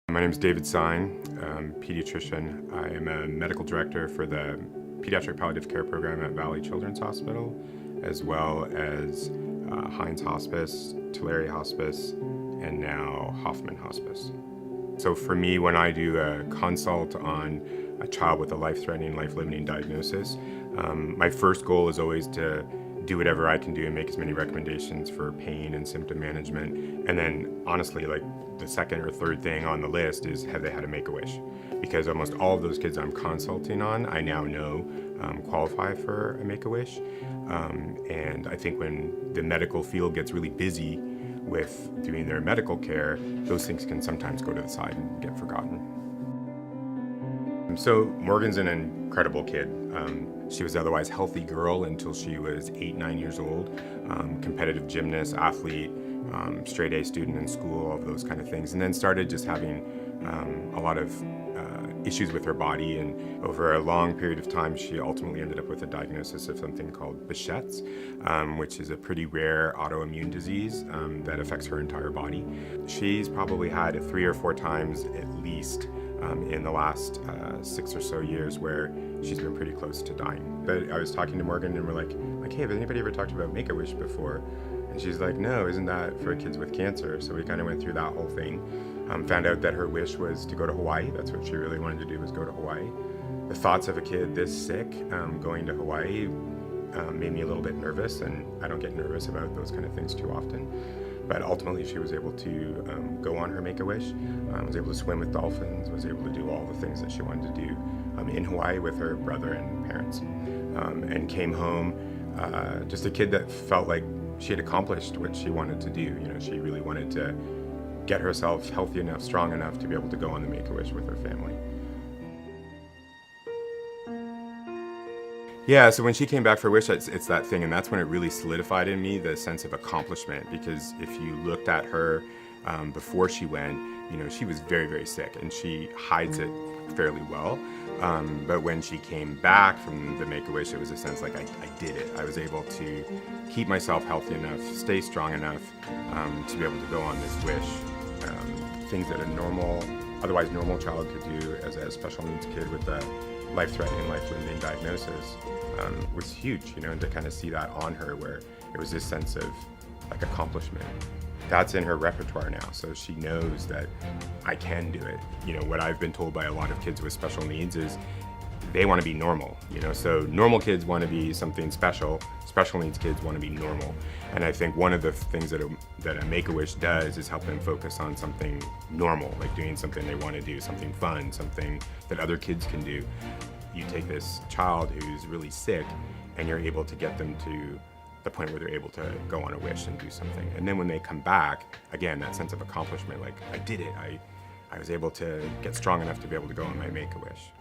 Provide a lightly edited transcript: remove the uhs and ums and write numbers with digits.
My name is David Sine. I'm a pediatrician. I am a medical director for the Pediatric Palliative Care Program at Valley Children's Hospital, as well as Hines Hospice, Tulare Hospice, and now Hoffman Hospice. So for me, when I do a consult on a child with a life-threatening, life-limiting diagnosis, my first goal is always to do whatever I can do and make as many recommendations for pain and symptom management. And then honestly, like the second or third thing on the list is, have they had a Make-A-Wish? Because almost all of those kids I'm consulting on, I now know qualify for a Make-A-Wish. And I think when the medical field gets really busy with doing their medical care, those things can sometimes go to the side and get forgotten. So Morgan's an incredible kid. She was an otherwise healthy girl until she was 8-9 years old. Competitive gymnast, athlete, straight A student in school, all of those kind of things. And then started just having a lot of issues with her body, and over a long period of time she ultimately ended up with a diagnosis of something called Behçet's, which is a pretty rare autoimmune disease that affects her entire body. She's probably had it 3 or 4 times at least in the last 6 or so years where she's been pretty close to dying. But I was talking to Morgan and we're like, hey, has anybody ever talked about Make-A-Wish before? And she's like, no, isn't that for kids with cancer? So we kind of went through that whole thing. Found out that her wish was to go to Hawaii. That's what she really wanted to do, was go to Hawaii. The thoughts of a kid this sick going to Hawaii made me a little bit nervous, and I don't get nervous about those kind of things too often. But ultimately she was able to go on her Make-A-Wish, was able to swim with dolphins, was able to do all the things that she wanted to do in Hawaii with her brother and parents, and came home just a kid that felt like she had accomplished what she wanted to do. You know, she really wanted to get herself healthy enough, strong enough to be able to go on the Make-A-Wish with her family. Yeah, so when she came back for Wish, it's that thing, and that's when it really solidified in me the sense of accomplishment, because if you looked at her before she went, you know, she was very, very sick, and she hides it fairly well. But when she came back from the Make-A-Wish, it was a sense like I did it. I was able to keep myself healthy enough, stay strong enough to be able to go on this wish. Things that a otherwise normal child could do as a special needs kid with a life-threatening, life-limiting diagnosis was huge, you know, and to kind of see that on her, where it was this sense of like accomplishment. That's in her repertoire now, so she knows that I can do it. You know, what I've been told by a lot of kids with special needs is they want to be normal, you know, so normal kids want to be something special, special needs kids want to be normal. And I think one of the things that a Make-A-Wish does is help them focus on something normal, like doing something they want to do, something fun, something that other kids can do. You take this child who's really sick and you're able to get them to the point where they're able to go on a wish and do something. And then when they come back, again, that sense of accomplishment, like I did it, I was able to get strong enough to be able to go on my Make-A-Wish.